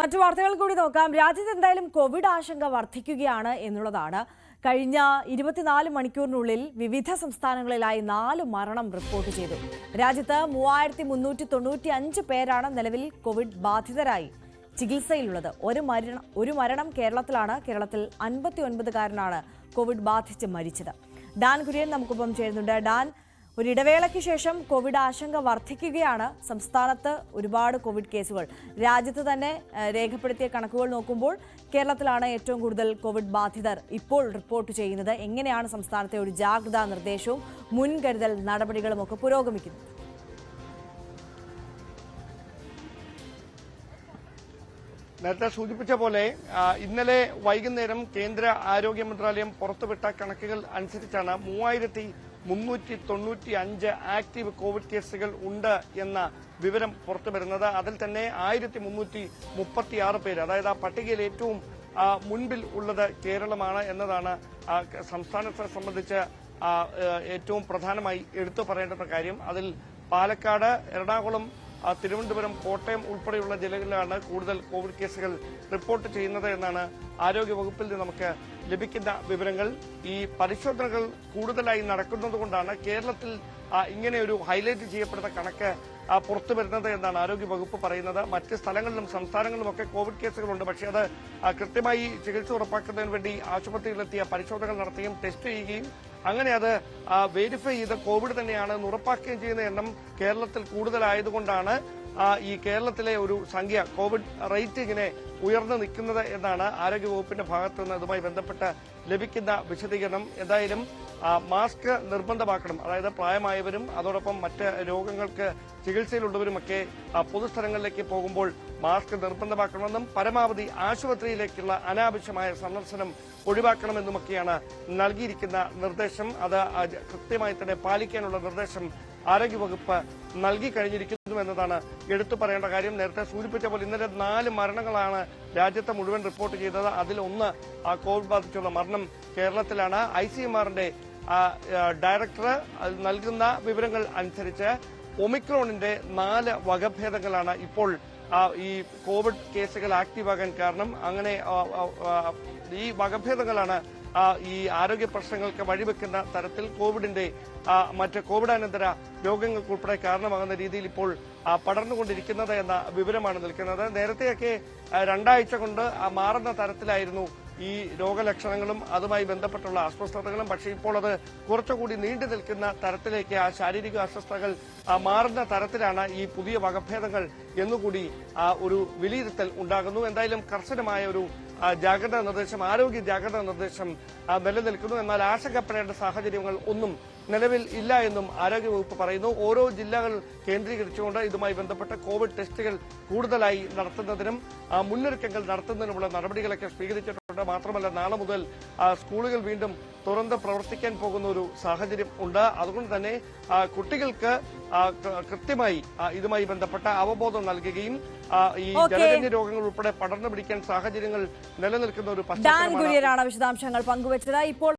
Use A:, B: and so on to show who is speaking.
A: മറ്റു വാർത്തകൾ കൂടി നോക്കാം. രാജ്യത്ത് എന്തായാലും കോവിഡ് ആശങ്ക വർദ്ധിക്കുകയാണ് എന്നുള്ളതാണ്. കഴിഞ്ഞ 24 മണിക്കൂറിനുള്ളിൽ വിവിധ സംസ്ഥാനങ്ങളിലായി 4 മരണം റിപ്പോർട്ട് ചെയ്തു. രാജ്യത്ത് 3395 പേരാണ് നിലവിൽ കോവിഡ് ബാധിതരായി ചികിത്സയിലുള്ളത്. ഒരു മരണം കേരളത്തിലാണ്. കേരളത്തിൽ 59കാരനാണ് കോവിഡ് ബാധിച്ച് മരിച്ചത്. ഡാൻ കുര്യൻ നമുക്കൊപ്പം ചേരുന്നുണ്ട്. ഡാൻ, ഒരിടവേളയ്ക്ക് ശേഷം കോവിഡ് ആശങ്ക വർദ്ധിക്കുകയാണ്. സംസ്ഥാനത്ത് ഒരുപാട് കോവിഡ് കേസുകൾ രാജ്യത്ത് തന്നെ രേഖപ്പെടുത്തിയ കണക്കുകൾ നോക്കുമ്പോൾ കേരളത്തിലാണ് ഏറ്റവും കൂടുതൽ കോവിഡ് ബാധിതർ ഇപ്പോൾ റിപ്പോർട്ട് ചെയ്യുന്നത്. എങ്ങനെയാണ് സംസ്ഥാനത്തെ ഒരു ജാഗ്രതാ നിർദ്ദേശവും മുൻകരുതൽ നടപടികളും ഒക്കെ പുരോഗമിക്കുന്നത്?
B: നേരത്തെ സൂചിപ്പിച്ച പോലെ ഇന്നലെ വൈകുന്നേരം കേന്ദ്ര ആരോഗ്യ മന്ത്രാലയം പുറത്തുവിട്ട കണക്കുകൾ അനുസരിച്ചാണ് 3395 ആക്റ്റീവ് കോവിഡ് കേസുകൾ ഉണ്ട് എന്ന വിവരം പുറത്തുവരുന്നത്. അതിൽ തന്നെ 1336 പേര്, അതായത് ആ പട്ടികയിൽ ഏറ്റവും മുൻപിൽ ഉള്ളത് കേരളമാണ് എന്നതാണ് സംസ്ഥാനത്തെ സംബന്ധിച്ച് ഏറ്റവും പ്രധാനമായി എടുത്തു പറയേണ്ടുന്ന കാര്യം. അതിൽ പാലക്കാട്, എറണാകുളം, തിരുവനന്തപുരം, കോട്ടയം ഉൾപ്പെടെയുള്ള ജില്ലകളിലാണ് കൂടുതൽ കോവിഡ് കേസുകൾ റിപ്പോർട്ട് ചെയ്യുന്നത് എന്നാണ് ആരോഗ്യവകുപ്പിൽ നിന്ന് നമുക്ക് ലഭിക്കുന്ന വിവരങ്ങൾ. ഈ പരിശോധനകൾ കൂടുതലായി നടക്കുന്നതുകൊണ്ടാണ് കേരളത്തിൽ ഇങ്ങനെ ഒരു ഹൈലൈറ്റ് ചെയ്യപ്പെടുന്ന കണക്ക് പുറത്തു വരുന്നത് എന്നാണ് ആരോഗ്യവകുപ്പ് പറയുന്നത്. മറ്റ് സ്ഥലങ്ങളിലും സംസ്ഥാനങ്ങളിലുമൊക്കെ കോവിഡ് കേസുകളുണ്ട്. പക്ഷേ അത് കൃത്യമായി ചികിത്സ ഉറപ്പാക്കുന്നതിന് വേണ്ടി ആശുപത്രികളിലെത്തിയ പരിശോധനകൾ നടത്തുകയും ടെസ്റ്റ് ചെയ്യുകയും അങ്ങനെ അത് വെരിഫൈ ചെയ്ത് കോവിഡ് തന്നെയാണെന്ന് ഉറപ്പാക്കുകയും ചെയ്യുന്ന എണ്ണം കേരളത്തിൽ കൂടുതലായതുകൊണ്ടാണ് ഈ കേരളത്തിലെ ഒരു സംഖ്യ, കോവിഡ് റേറ്റ് ഇങ്ങനെ ഉയർന്നു നിൽക്കുന്നത് എന്നാണ് ആരോഗ്യവകുപ്പിന്റെ ഭാഗത്തു നിന്ന് ഇതുമായി ബന്ധപ്പെട്ട് ലഭിക്കുന്ന വിശദീകരണം. എന്തായാലും മാസ്ക് നിർബന്ധമാക്കണം. അതായത് പ്രായമായവരും അതോടൊപ്പം മറ്റ് രോഗങ്ങൾക്ക് ചികിത്സയിലുള്ളവരുമൊക്കെ പൊതുസ്ഥലങ്ങളിലേക്ക് പോകുമ്പോൾ മാസ്ക് നിർബന്ധമാക്കണമെന്നും പരമാവധി ആശുപത്രിയിലേക്കുള്ള അനാവശ്യമായ സന്ദർശനം ഒഴിവാക്കണമെന്നുമൊക്കെയാണ് നൽകിയിരിക്കുന്ന നിർദ്ദേശം. അത് കൃത്യമായി തന്നെ പാലിക്കാനുള്ള നിർദ്ദേശം ആരോഗ്യവകുപ്പ് നൽകി കഴിഞ്ഞിരിക്കുന്നു എന്നതാണ് എടുത്തു പറയേണ്ട കാര്യം. നേരത്തെ സൂചിപ്പിച്ച പോലെ ഇന്നലെ 4 മരണങ്ങളാണ് രാജ്യത്ത് മുഴുവൻ റിപ്പോർട്ട് ചെയ്തത്. അതിലൊന്ന് കോവിഡ് ബാധിച്ചുള്ള മരണം കേരളത്തിലാണ്. ICMR-ന്റെ ഡയറക്ടർ നൽകുന്ന വിവരങ്ങൾ അനുസരിച്ച് ഒമിക്രോണിന്റെ 4 വകഭേദങ്ങളാണ് ഇപ്പോൾ ഈ കോവിഡ് കേസുകൾ ആക്റ്റീവാകാൻ കാരണം. അങ്ങനെ ഈ വകഭേദങ്ങളാണ് ഈ ആരോഗ്യ പ്രശ്നങ്ങൾക്ക് വഴിവെക്കുന്ന തരത്തിൽ കോവിഡിന്റെ മറ്റ് കോവിഡാനന്തര രോഗങ്ങൾക്കുൾപ്പെടെ കാരണമാകുന്ന രീതിയിൽ ഇപ്പോൾ പടർന്നുകൊണ്ടിരിക്കുന്നത് എന്ന വിവരമാണ് നിൽക്കുന്നത്. നേരത്തെയൊക്കെ 2 ആഴ്ച കൊണ്ട് മാറുന്ന തരത്തിലായിരുന്നു ഈ രോഗലക്ഷണങ്ങളും അതുമായി ബന്ധപ്പെട്ടുള്ള അസ്വസ്ഥതകളും. പക്ഷേ ഇപ്പോൾ അത് കുറച്ചുകൂടി നീണ്ടു നിൽക്കുന്ന തരത്തിലേക്ക് ശാരീരിക അസ്വസ്ഥതകൾ മാറുന്ന തരത്തിലാണ് ഈ പുതിയ വകഭേദങ്ങൾ എന്നുകൂടി ഒരു വിലയിരുത്തൽ ഉണ്ടാകുന്നു. എന്തായാലും കർശനമായ ഒരു ജാഗ്രതാ നിർദ്ദേശം, ആരോഗ്യ ജാഗ്രതാ നിർദ്ദേശം നിലനിൽക്കുന്നു. എന്നാൽ ആശങ്കപ്പെടേണ്ട സാഹചര്യങ്ങൾ ഒന്നും നിലവിൽ ഇല്ല എന്നും ആരോഗ്യവകുപ്പ് പറയുന്നു. ഓരോ ജില്ലകൾ കേന്ദ്രീകരിച്ചുകൊണ്ട് ഇതുമായി ബന്ധപ്പെട്ട കോവിഡ് ടെസ്റ്റുകൾ കൂടുതലായി നടത്തുന്നതിനും മുന്നൊരുക്കങ്ങൾ നടത്തുന്നതിനുമുള്ള നടപടികളൊക്കെ സ്വീകരിച്ചിട്ടുണ്ട്. മാത്രമല്ല നാളെ മുതൽ സ്കൂളുകൾ വീണ്ടും തുറന്ന് പ്രവർത്തിക്കാൻ പോകുന്ന ഒരു സാഹചര്യം ഉണ്ട്. അതുകൊണ്ട് തന്നെ കുട്ടികൾക്ക് കൃത്യമായി ഇതുമായി ബന്ധപ്പെട്ട അവബോധം നൽകുകയും ഈ ജലജന്യ രോഗങ്ങൾ ഉൾപ്പെടെ പടർന്നു പിടിക്കാൻ സാഹചര്യങ്ങൾ നിലനിൽക്കുന്ന ഒരു
A: പശ്ചാത്തലമാണ് വിശദാംശങ്ങൾ പങ്കുവച്ചത്. ഇപ്പോൾ